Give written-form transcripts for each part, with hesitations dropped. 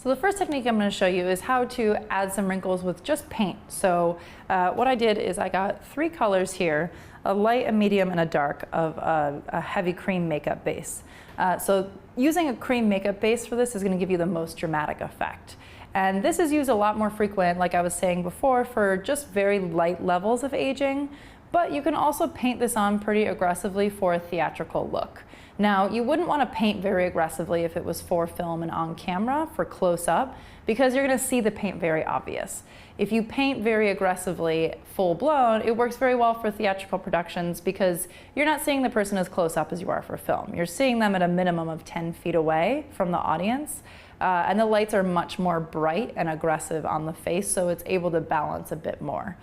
So the first technique I'm going to show you is how to add some wrinkles with just paint. So what I did is I got 3 colors here, a light, a medium, and a dark of a heavy cream makeup base. So using a cream makeup base for this is going to give you the most dramatic effect. And this is used a lot more frequent, like I was saying before, for just very light levels of aging. But you can also paint this on pretty aggressively for a theatrical look. Now, you wouldn't want to paint very aggressively if it was for film and on camera for close up, because you're going to see the paint very obvious. If you paint very aggressively full blown, it works very well for theatrical productions because you're not seeing the person as close up as you are for film. You're seeing them at a minimum of 10 feet away from the audience. And the lights are much more bright and aggressive on the face, so it's able to balance a bit more.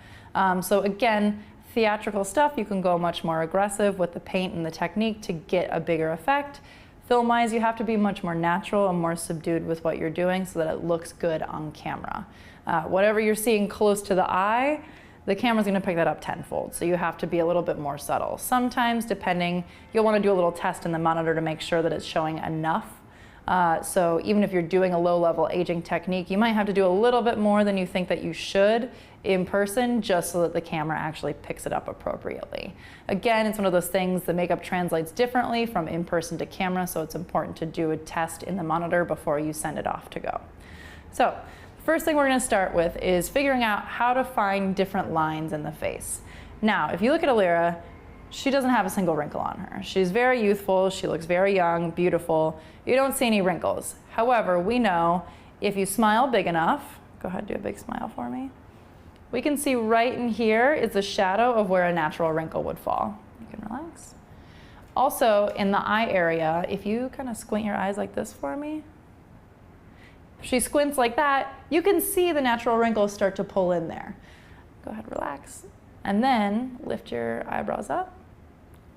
So again, theatrical stuff, you can go much more aggressive with the paint and the technique to get a bigger effect. Film-wise, you have to be much more natural and more subdued with what you're doing so that it looks good on camera. Whatever you're seeing close to the eye, the camera's going to pick that up tenfold, so you have to be a little bit more subtle. Sometimes, depending, you'll want to do a little test in the monitor to make sure that it's showing enough. So even if you're doing a low-level aging technique, you might have to do a little bit more than you think that you should in person just so that the camera actually picks it up appropriately. Again, it's one of those things, the makeup translates differently from in-person to camera, so it's important to do a test in the monitor before you send it off to go. So, first thing we're going to start with is figuring out how to find different lines in the face. Now, if you look at Alira, she doesn't have a single wrinkle on her. She's very youthful, she looks very young, beautiful. You don't see any wrinkles. However, we know if you smile big enough, go ahead, do a big smile for me. We can see right in here is the shadow of where a natural wrinkle would fall. You can relax. Also, in the eye area, if you kind of squint your eyes like this for me, if she squints like that, you can see the natural wrinkles start to pull in there. Go ahead, relax. And then lift your eyebrows up.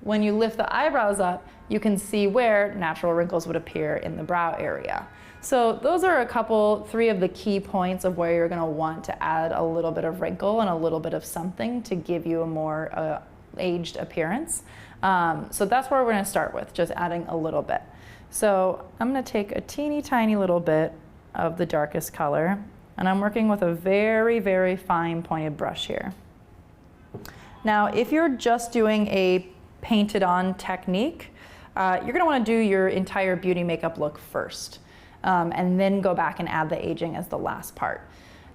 When you lift the eyebrows up, you can see where natural wrinkles would appear in the brow area. So those are 3 of the key points of where you're going to want to add a little bit of wrinkle and a little bit of something to give you a more aged appearance. So that's where we're going to start with, just adding a little bit. So I'm going to take a teeny tiny little bit of the darkest color, and I'm working with a very, very fine pointed brush here. Now, if you're just doing a painted on technique, you're going to want to do your entire beauty makeup look first, and then go back and add the aging as the last part.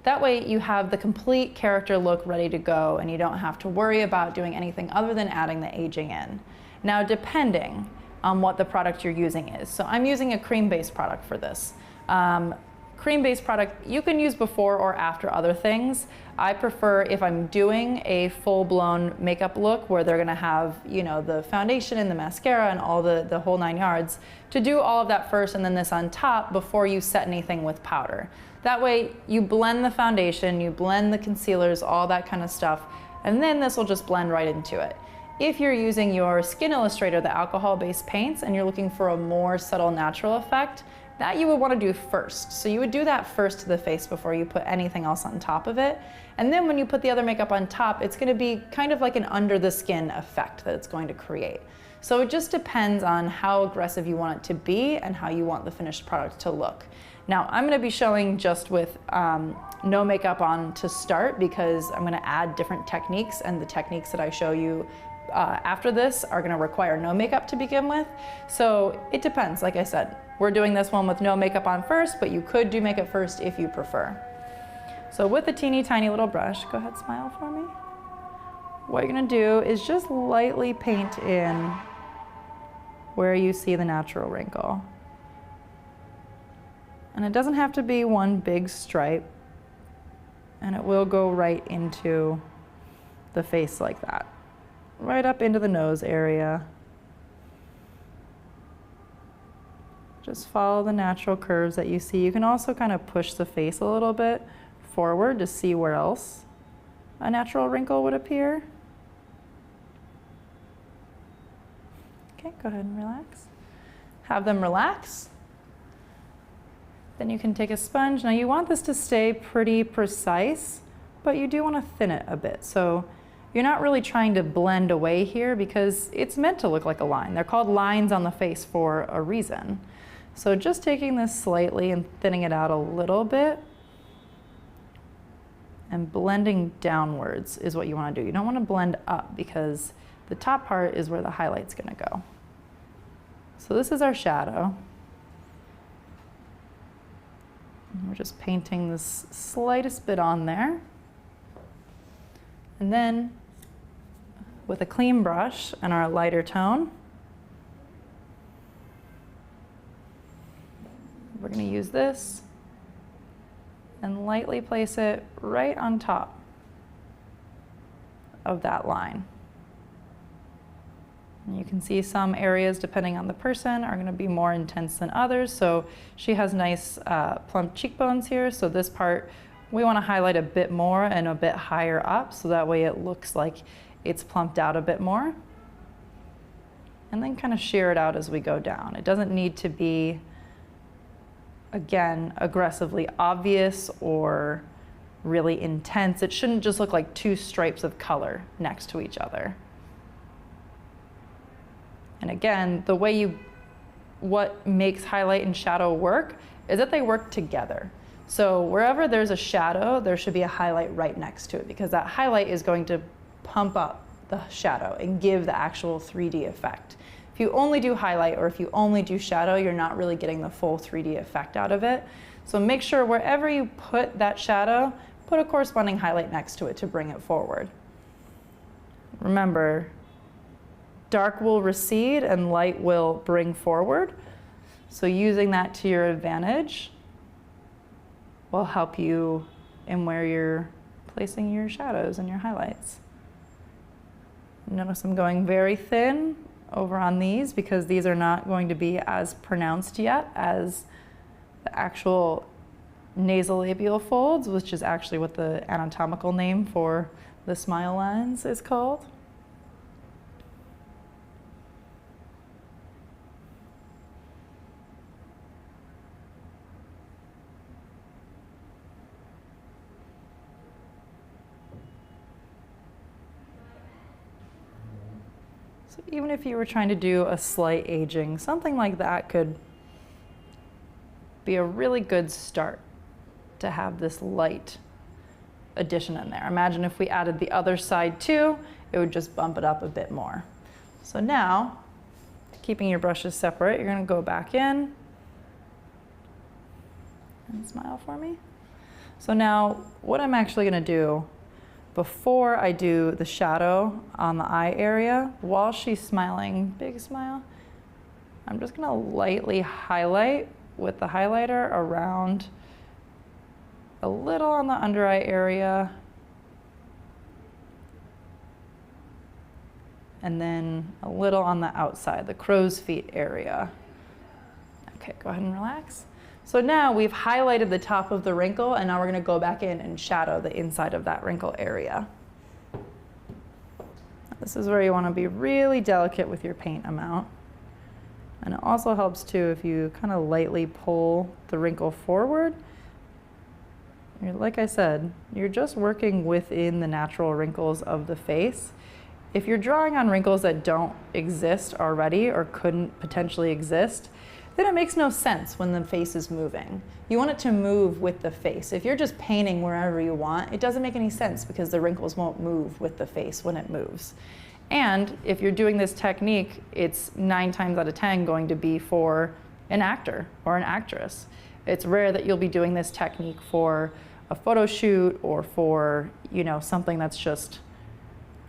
That way you have the complete character look ready to go and you don't have to worry about doing anything other than adding the aging in. Now, depending on what the product you're using is. So I'm using a cream-based product for this. Cream-based product you can use before or after other things. I prefer, if I'm doing a full-blown makeup look where they're gonna have, you know, the foundation and the mascara and all the whole 9 yards, to do all of that first and then this on top before you set anything with powder. That way you blend the foundation, you blend the concealers, all that kind of stuff, and then this will just blend right into it. If you're using your Skin Illustrator, the alcohol-based paints, and you're looking for a more subtle natural effect, that you would want to do first. So you would do that first to the face before you put anything else on top of it. And then when you put the other makeup on top, it's going to be kind of like an under the skin effect that it's going to create. So it just depends on how aggressive you want it to be and how you want the finished product to look. Now, I'm going to be showing just with no makeup on to start because I'm going to add different techniques, and the techniques that I show you after this are going to require no makeup to begin with. So it depends. Like I said, we're doing this one with no makeup on first, but you could do makeup first if you prefer. So with a teeny tiny little brush, go ahead, smile for me. What you're going to do is just lightly paint in where you see the natural wrinkle. And it doesn't have to be one big stripe, and it will go right into the face like that. Right up into the nose area. Just follow the natural curves that you see. You can also kind of push the face a little bit forward to see where else a natural wrinkle would appear. Okay, go ahead and relax. Have them relax. Then you can take a sponge. Now you want this to stay pretty precise, but you do want to thin it a bit. So you're not really trying to blend away here because it's meant to look like a line. They're called lines on the face for a reason. So just taking this slightly and thinning it out a little bit and blending downwards is what you want to do. You don't want to blend up because the top part is where the highlight's going to go. So this is our shadow. And we're just painting this slightest bit on there. And then with a clean brush and our lighter tone, we're going to use this and lightly place it right on top of that line. And you can see some areas, depending on the person, are going to be more intense than others. So she has nice plump cheekbones here. So this part, we want to highlight a bit more and a bit higher up, so that way it looks like it's plumped out a bit more. And then kind of shear it out as we go down. It doesn't need to be, again, aggressively obvious or really intense. It shouldn't just look like two stripes of color next to each other. And again, what makes highlight and shadow work is that they work together. So wherever there's a shadow, there should be a highlight right next to it, because that highlight is going to pump up the shadow and give the actual 3D effect. If you only do highlight or if you only do shadow, you're not really getting the full 3D effect out of it. So make sure wherever you put that shadow, put a corresponding highlight next to it to bring it forward. Remember, dark will recede and light will bring forward. So using that to your advantage will help you in where you're placing your shadows and your highlights. Notice I'm going very thin over on these because these are not going to be as pronounced yet as the actual nasolabial folds, which is actually what the anatomical name for the smile lines is called. So even if you were trying to do a slight aging, something like that could be a really good start to have this light addition in there. Imagine if we added the other side too, it would just bump it up a bit more. So now, keeping your brushes separate, you're going to go back in and smile for me. So now what I'm actually going to do before I do the shadow on the eye area, while she's smiling, big smile, I'm just gonna lightly highlight with the highlighter around a little on the under eye area, and then a little on the outside, the crow's feet area. Okay, go ahead and relax. So now we've highlighted the top of the wrinkle, and now we're going to go back in and shadow the inside of that wrinkle area. This is where you want to be really delicate with your paint amount. And it also helps too if you kind of lightly pull the wrinkle forward. Like I said, you're just working within the natural wrinkles of the face. If you're drawing on wrinkles that don't exist already or couldn't potentially exist, then it makes no sense when the face is moving. You want it to move with the face. If you're just painting wherever you want, it doesn't make any sense because the wrinkles won't move with the face when it moves. And if you're doing this technique, it's 9 times out of 10 going to be for an actor or an actress. It's rare that you'll be doing this technique for a photo shoot or for, you know, something that's just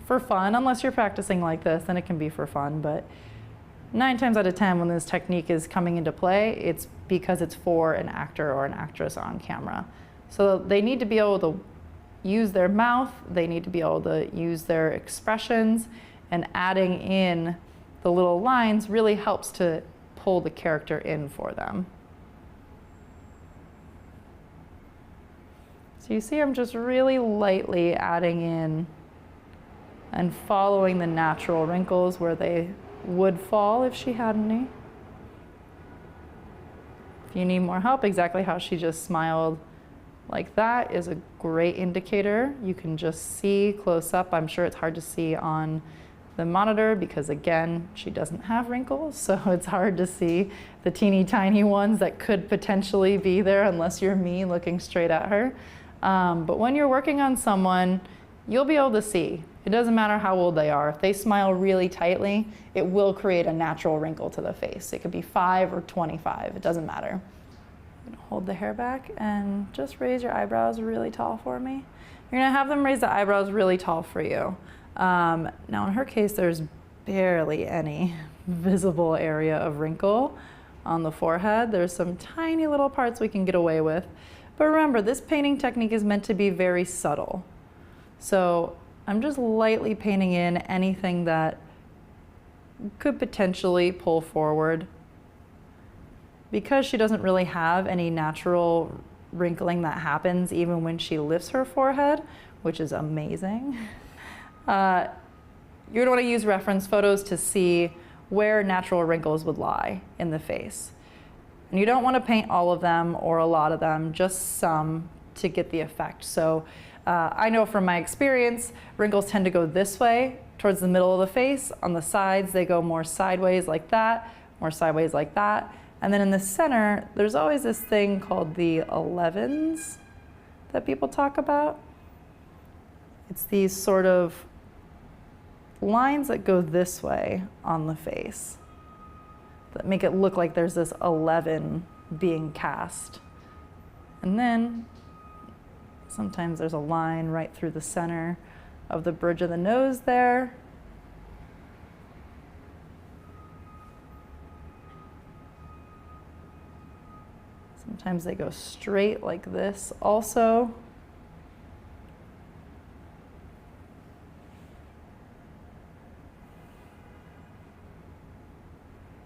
for fun. Unless you're practicing like this, then it can be for fun. But 9 times out of 10 when this technique is coming into play, it's because it's for an actor or an actress on camera. So they need to be able to use their mouth, they need to be able to use their expressions, and adding in the little lines really helps to pull the character in for them. So you see I'm just really lightly adding in and following the natural wrinkles where they would fall if she had any. If you need more help, exactly how she just smiled like that is a great indicator. You can just see close up. I'm sure it's hard to see on the monitor because, again, she doesn't have wrinkles, so it's hard to see the teeny tiny ones that could potentially be there unless you're me looking straight at her. But when you're working on someone, you'll be able to see. It doesn't matter how old they are. If they smile really tightly, it will create a natural wrinkle to the face. It could be 5 or 25, it doesn't matter. I'm gonna hold the hair back and just raise your eyebrows really tall for me. You're gonna have them raise the eyebrows really tall for you. Now in her case, there's barely any visible area of wrinkle on the forehead. There's some tiny little parts we can get away with. But remember, this painting technique is meant to be very subtle. So I'm just lightly painting in anything that could potentially pull forward. Because she doesn't really have any natural wrinkling that happens even when she lifts her forehead, which is amazing. You're gonna wanna use reference photos to see where natural wrinkles would lie in the face. And you don't wanna paint all of them or a lot of them, just some to get the effect. So I know from my experience, wrinkles tend to go this way towards the middle of the face. On the sides, they go more sideways like that, more sideways like that. And then in the center, there's always this thing called the 11s that people talk about. It's these sort of lines that go this way on the face that make it look like there's this 11 being cast. And then sometimes there's a line right through the center of the bridge of the nose there. Sometimes they go straight like this also.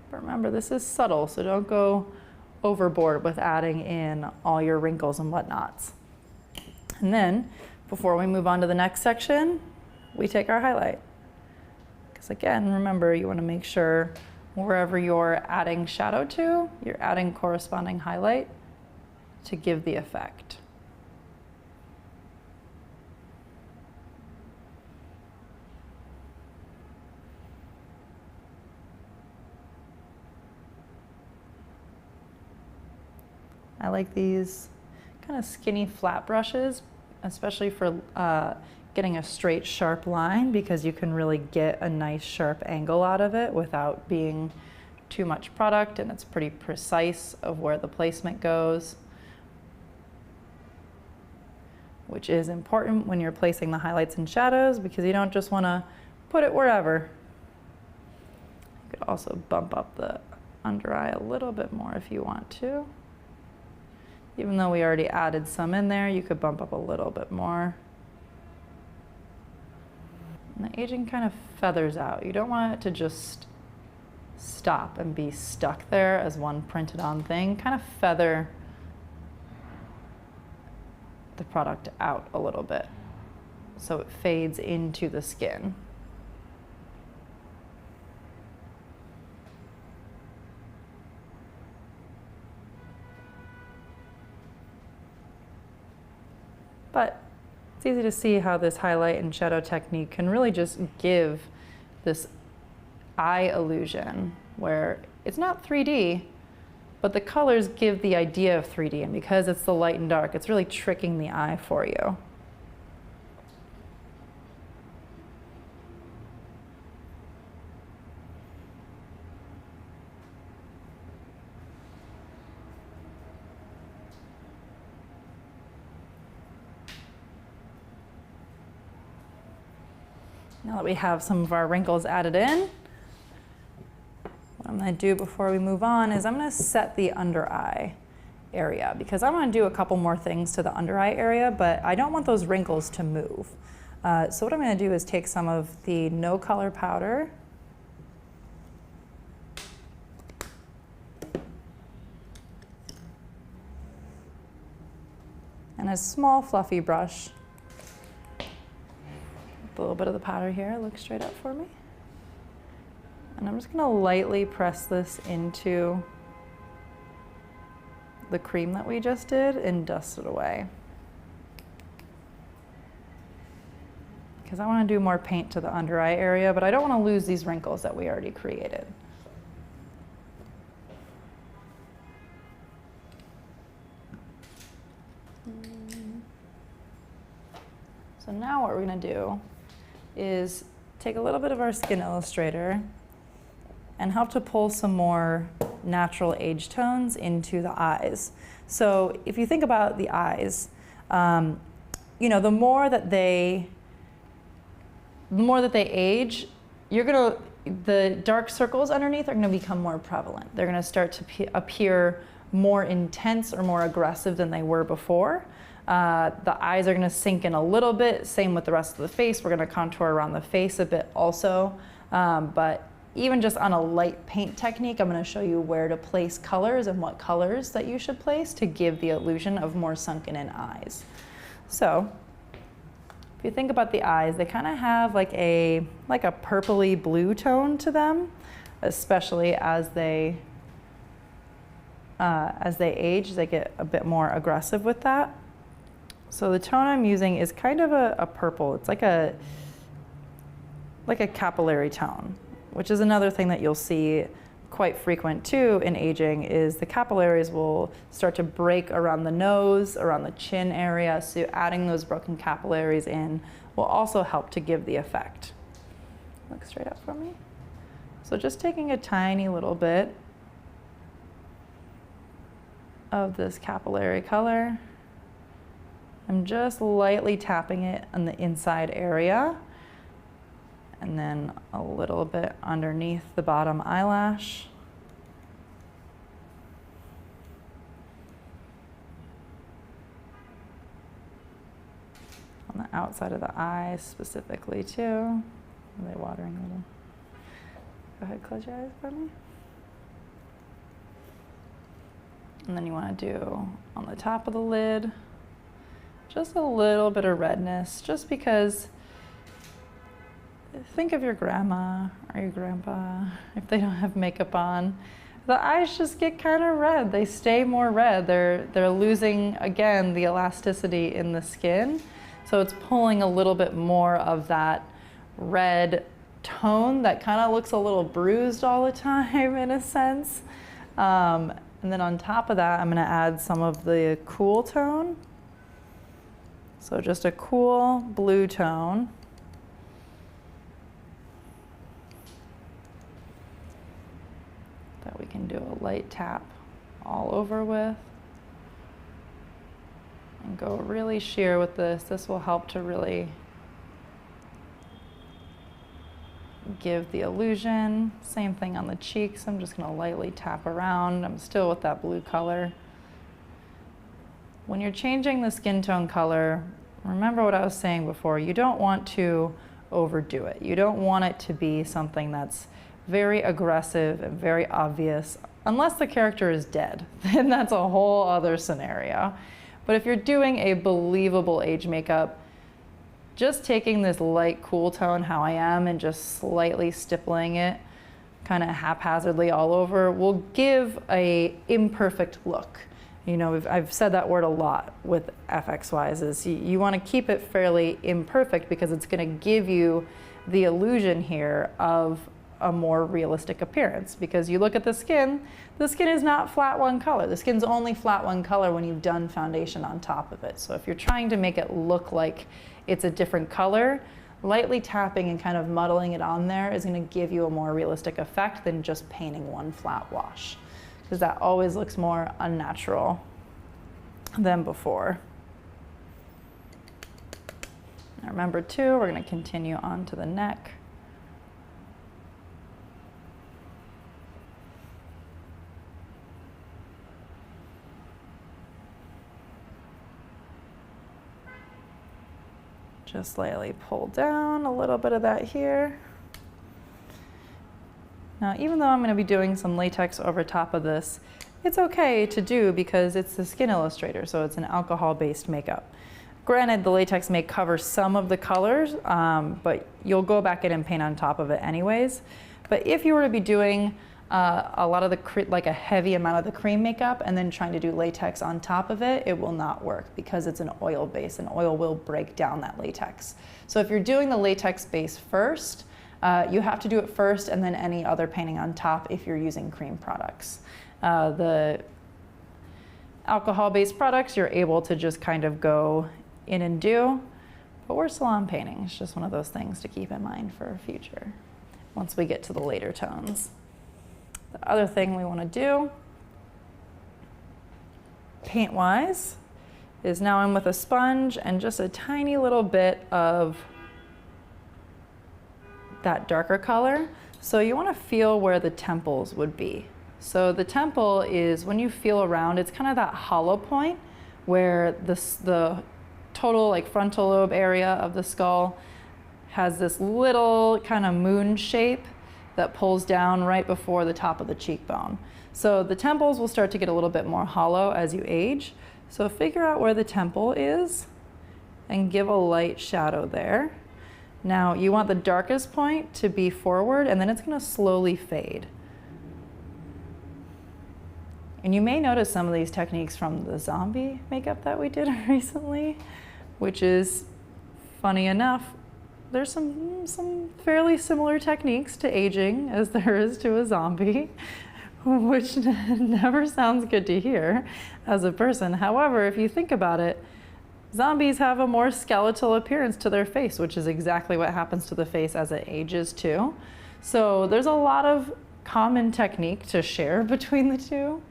But remember, this is subtle, so don't go overboard with adding in all your wrinkles and whatnots. And then, before we move on to the next section, we take our highlight. Because again, remember, you want to make sure wherever you're adding shadow to, you're adding corresponding highlight to give the effect. I like these kind of skinny flat brushes, especially for getting a straight, sharp line, because you can really get a nice sharp angle out of it without being too much product, and it's pretty precise of where the placement goes, which is important when you're placing the highlights and shadows, because you don't just want to put it wherever. You could also bump up the under eye a little bit more if you want to. Even though we already added some in there, you could bump up a little bit more. And the aging kind of feathers out. You don't want it to just stop and be stuck there as one printed on thing. Kind of feather the product out a little bit so it fades into the skin. But it's easy to see how this highlight and shadow technique can really just give this eye illusion where it's not 3D, but the colors give the idea of 3D, and because it's the light and dark, it's really tricking the eye for you. Now that we have some of our wrinkles added in, what I'm going to do before we move on is I'm going to set the under eye area, because I'm going to do a couple more things to the under eye area, but I don't want those wrinkles to move. So what I'm going to do is take some of the no color powder and a small fluffy brush. A little bit of the powder here, look straight up for me. And I'm just going to lightly press this into the cream that we just did and dust it away. because I want to do more paint to the under eye area, but I don't want to lose these wrinkles that we already created. So now what we're going to do is take a little bit of our Skin Illustrator and help to pull some more natural age tones into the eyes. So if you think about the eyes, you know, the more that they age, the dark circles underneath are going to become more prevalent. They're going to start to appear more intense or more aggressive than they were before. The eyes are going to sink in a little bit. Same with the rest of the face. We're going to contour around the face a bit also. But even just on a light paint technique, I'm going to show you where to place colors and what colors that you should place to give the illusion of more sunken in eyes. So if you think about the eyes, they kind of have like a purpley blue tone to them, especially as they age, they get a bit more aggressive with that. So the tone I'm using is kind of a purple. It's like a capillary tone, which is another thing that you'll see quite frequent too in aging, is the capillaries will start to break around the nose, around the chin area. So adding those broken capillaries in will also help to give the effect. Look straight up for me. So just taking a tiny little bit of this capillary color, I'm just lightly tapping it on the inside area, and then a little bit underneath the bottom eyelash. On the outside of the eye specifically too. Are they watering a little? Go ahead, close your eyes for me. And then you want to do on the top of the lid, just a little bit of redness, just because think of your grandma or your grandpa, if they don't have makeup on, the eyes just get kind of red. They stay more red. They're losing, again, the elasticity in the skin. So it's pulling a little bit more of that red tone that kind of looks a little bruised all the time in a sense. And then on top of that, I'm going to add some of the cool tone. So just a cool blue tone. That we can do a light tap all over with. And go really sheer with this. This will help to really give the illusion. Same thing on the cheeks. I'm just going to lightly tap around. I'm still with that blue color. When you're changing the skin tone color, remember what I was saying before. You don't want to overdo it. You don't want it to be something that's very aggressive and very obvious. Unless the character is dead, then that's a whole other scenario. But if you're doing a believable age makeup, just taking this light cool tone, how I am, and just slightly stippling it kind of haphazardly all over will give a imperfect look. You know, I've said that word a lot with FXYs, is you want to keep it fairly imperfect because it's going to give you the illusion here of a more realistic appearance. Because you look at the skin is not flat one color. The skin's only flat one color when you've done foundation on top of it. So if you're trying to make it look like it's a different color, lightly tapping and kind of muddling it on there is going to give you a more realistic effect than just painting one flat wash, because that always looks more unnatural than before. Now remember too, we're going to continue on to the neck. Just slightly pull down a little bit of that here. Now, even though I'm going to be doing some latex over top of this, it's okay to do because it's the Skin Illustrator, so it's an alcohol-based makeup. Granted, the latex may cover some of the colors, but you'll go back in and paint on top of it anyways. But if you were to be doing a lot of like a heavy amount of the cream makeup and then trying to do latex on top of it, it will not work because it's an oil base and oil will break down that latex. So if you're doing the latex base first, you have to do it first and then any other painting on top if you're using cream products. The alcohol-based products, you're able to just kind of go in and do, but we're salon painting. It's just one of those things to keep in mind for future once we get to the later tones. The other thing we want to do, paint-wise, is now I'm with a sponge and just a tiny little bit of that darker color. So you want to feel where the temples would be. So the temple is, when you feel around, it's kind of that hollow point where the total like frontal lobe area of the skull has this little kind of moon shape that pulls down right before the top of the cheekbone. So the temples will start to get a little bit more hollow as you age. So figure out where the temple is and give a light shadow there. Now you want the darkest point to be forward and then it's going to slowly fade. And you may notice some of these techniques from the zombie makeup that we did recently, which is funny enough. There's some fairly similar techniques to aging as there is to a zombie, which never sounds good to hear as a person. However, if you think about it, zombies have a more skeletal appearance to their face, which is exactly what happens to the face as it ages too. So there's a lot of common technique to share between the two.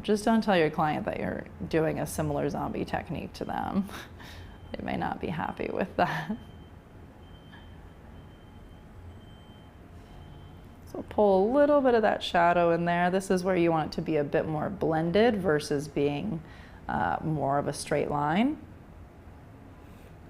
Just don't tell your client that you're doing a similar zombie technique to them. They may not be happy with that. So pull a little bit of that shadow in there. This is where you want it to be a bit more blended versus being more of a straight line.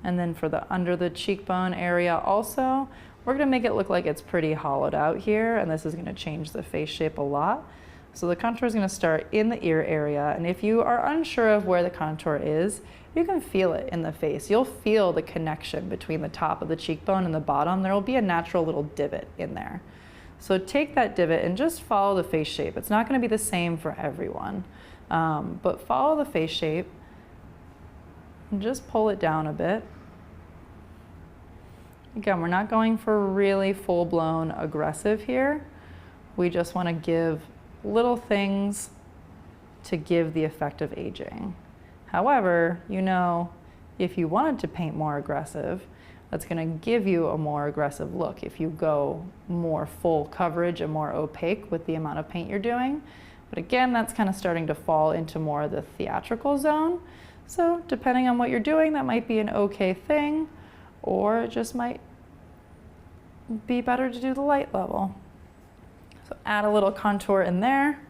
And then for the under the cheekbone area also, we're going to make it look like it's pretty hollowed out here, and this is going to change the face shape a lot. So the contour is going to start in the ear area, and if you are unsure of where the contour is, you can feel it in the face. You'll feel the connection between the top of the cheekbone and the bottom. There will be a natural little divot in there. So take that divot and just follow the face shape. It's not going to be the same for everyone, but follow the face shape and just pull it down a bit. Again, we're not going for really full-blown aggressive here. We just want to give little things to give the effect of aging. However, you know, if you wanted to paint more aggressive, that's going to give you a more aggressive look if you go more full coverage and more opaque with the amount of paint you're doing. But again, that's kind of starting to fall into more of the theatrical zone. So depending on what you're doing, that might be an okay thing, or it just might be better to do the light level. So add a little contour in there.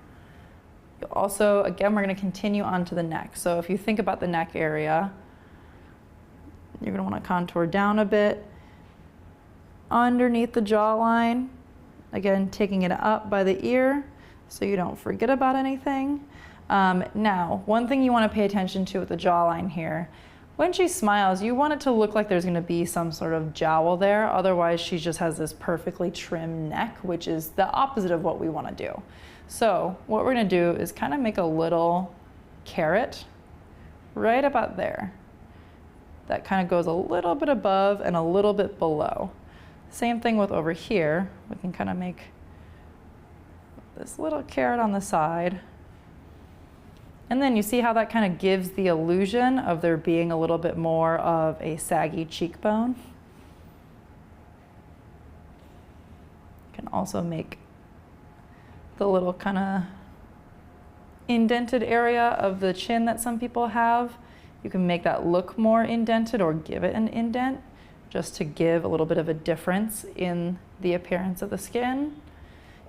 You'll also, again, we're going to continue on to the neck. So if you think about the neck area, you're going to want to contour down a bit underneath the jawline. Again, taking it up by the ear so you don't forget about anything. Now, one thing you want to pay attention to with the jawline here, when she smiles, you want it to look like there's going to be some sort of jowl there. Otherwise, she just has this perfectly trimmed neck, which is the opposite of what we want to do. So what we're going to do is kind of make a little carrot right about there. That kind of goes a little bit above and a little bit below. Same thing with over here. We can kind of make this little carrot on the side. And then you see how that kind of gives the illusion of there being a little bit more of a saggy cheekbone. You can also make the little kind of indented area of the chin that some people have. You can make that look more indented or give it an indent just to give a little bit of a difference in the appearance of the skin.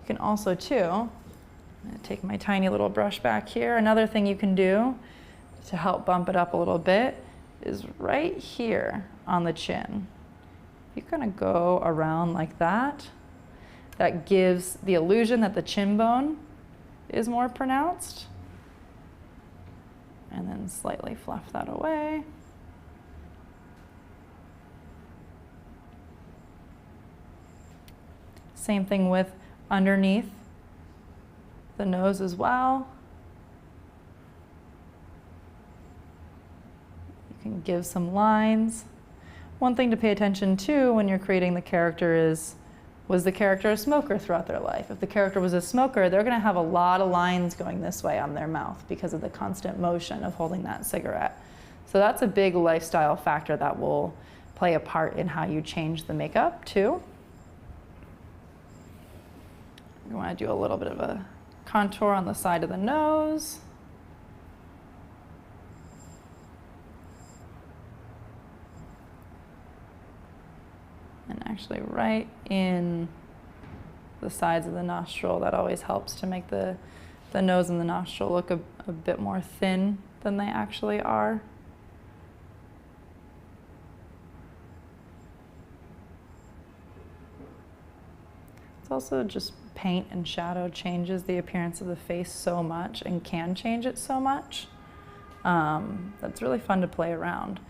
You can also too, I'm going to take my tiny little brush back here. Another thing you can do to help bump it up a little bit is right here on the chin. If you kind of go around like that, that gives the illusion that the chin bone is more pronounced. And then slightly fluff that away. Same thing with underneath the nose as well. You can give some lines. One thing to pay attention to when you're creating the character is, was the character a smoker throughout their life? If the character was a smoker, they're gonna have a lot of lines going this way on their mouth because of the constant motion of holding that cigarette. So that's a big lifestyle factor that will play a part in how you change the makeup too. You wanna do a little bit of a contour on the side of the nose. And actually right in the sides of the nostril, that always helps to make the nose and the nostril look a bit more thin than they actually are. It's also just paint and shadow changes the appearance of the face so much and can change it so much. That's really fun to play around.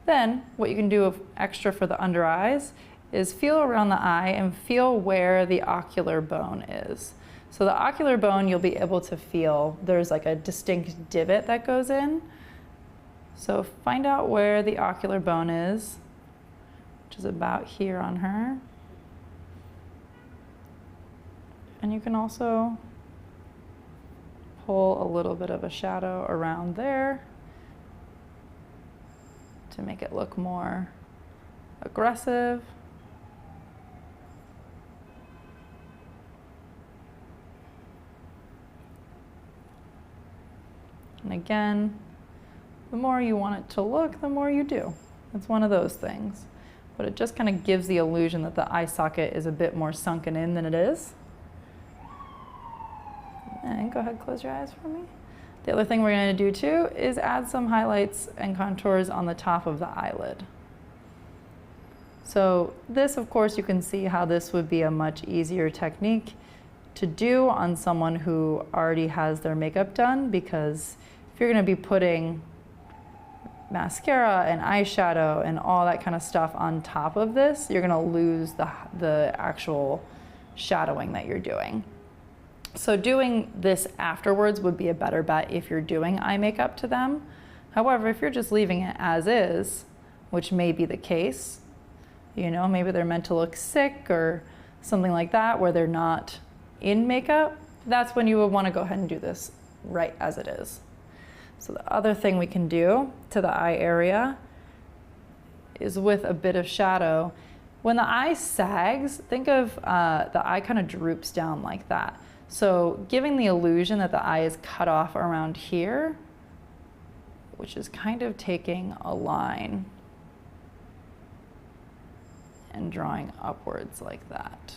Then what you can do extra for the under eyes is feel around the eye and feel where the ocular bone is. So the ocular bone, you'll be able to feel there's like a distinct divot that goes in. So find out where the ocular bone is, which is about here on her. And you can also pull a little bit of a shadow around there to make it look more aggressive. And again, the more you want it to look, the more you do. It's one of those things. But it just kind of gives the illusion that the eye socket is a bit more sunken in than it is. And go ahead, close your eyes for me. The other thing we're going to do too is add some highlights and contours on the top of the eyelid. So this, of course, you can see how this would be a much easier technique to do on someone who already has their makeup done, because if you're going to be putting mascara and eyeshadow and all that kind of stuff on top of this, you're going to lose the actual shadowing that you're doing. So doing this afterwards would be a better bet if you're doing eye makeup to them. However, if you're just leaving it as is, which may be the case, you know, maybe they're meant to look sick or something like that where they're not in makeup, that's when you would want to go ahead and do this right as it is. So the other thing we can do to the eye area is with a bit of shadow. When the eye sags, think of the eye kind of droops down like that. So giving the illusion that the eye is cut off around here, which is kind of taking a line and drawing upwards like that.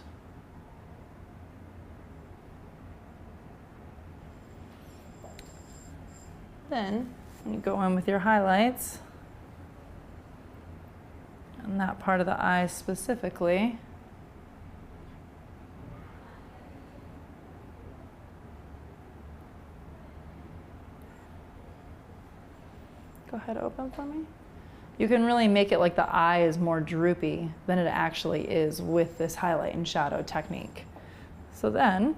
Then when you go in with your highlights on that part of the eye specifically, go ahead, open for me. You can really make it like the eye is more droopy than it actually is with this highlight and shadow technique. So then,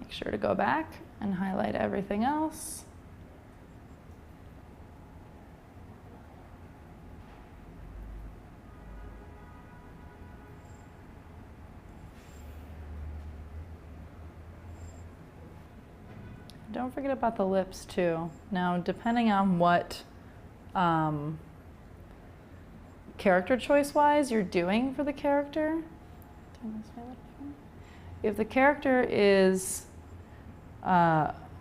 make sure to go back and highlight everything else. Don't forget about the lips too. Now, depending on what character choice-wise you're doing for the character, if the character is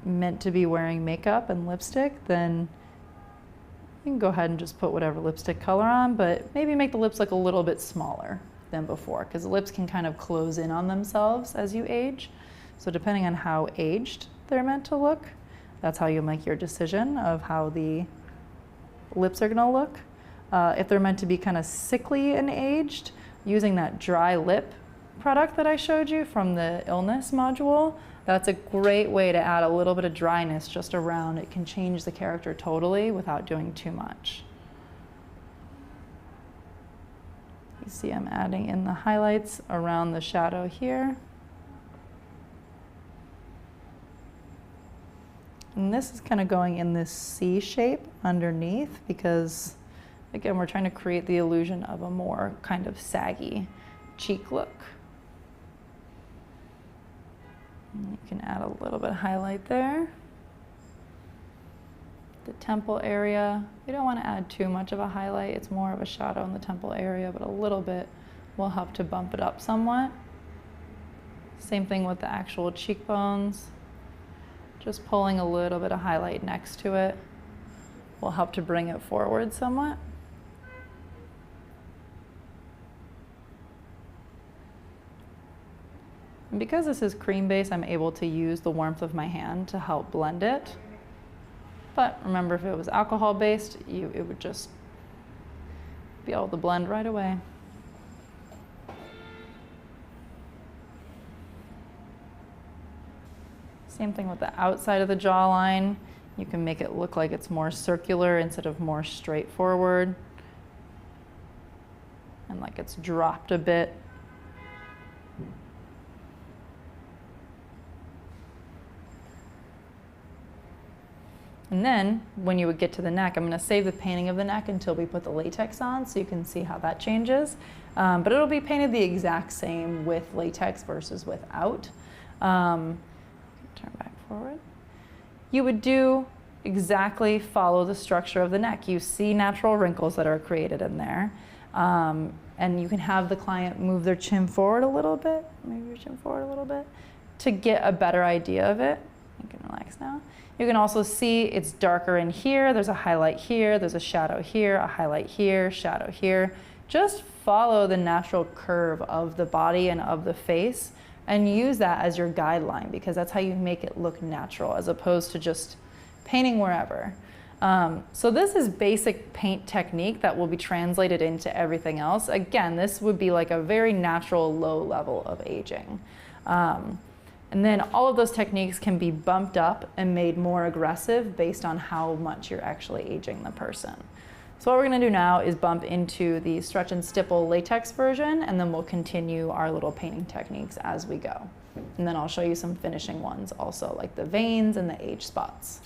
meant to be wearing makeup and lipstick, then you can go ahead and just put whatever lipstick color on, but maybe make the lips look a little bit smaller than before, because the lips can kind of close in on themselves as you age. So depending on how aged they're meant to look, that's how you make your decision of how the lips are gonna look. If they're meant to be kind of sickly and aged, using that dry lip product that I showed you from the illness module, that's a great way to add a little bit of dryness just around. It can change the character totally without doing too much. You see I'm adding in the highlights around the shadow here. And this is kind of going in this C shape underneath because, again, we're trying to create the illusion of a more kind of saggy cheek look. And you can add a little bit of highlight there. The temple area, you don't want to add too much of a highlight. It's more of a shadow in the temple area, but a little bit will help to bump it up somewhat. Same thing with the actual cheekbones. Just pulling a little bit of highlight next to it will help to bring it forward somewhat. And because this is cream base, I'm able to use the warmth of my hand to help blend it. But remember, if it was alcohol based, it would just be able to blend right away. Same thing with the outside of the jawline. You can make it look like it's more circular instead of more straightforward. And like it's dropped a bit. And then when you would get to the neck, I'm going to save the painting of the neck until we put the latex on so you can see how that changes. But it'll be painted the exact same with latex versus without. Turn back forward. You would do exactly follow the structure of the neck. You see natural wrinkles that are created in there. And you can have the client move their chin forward a little bit, move your chin forward a little bit to get a better idea of it. You can relax now. You can also see it's darker in here. There's a highlight here. There's a shadow here, a highlight here, shadow here. Just follow the natural curve of the body and of the face and use that as your guideline because that's how you make it look natural as opposed to just painting wherever. So this is basic paint technique that will be translated into everything else. Again, this would be like a very natural low level of aging. And then all of those techniques can be bumped up and made more aggressive based on how much you're actually aging the person. So what we're gonna do now is bump into the stretch and stipple latex version, and then we'll continue our little painting techniques as we go. And then I'll show you some finishing ones also, like the veins and the age spots.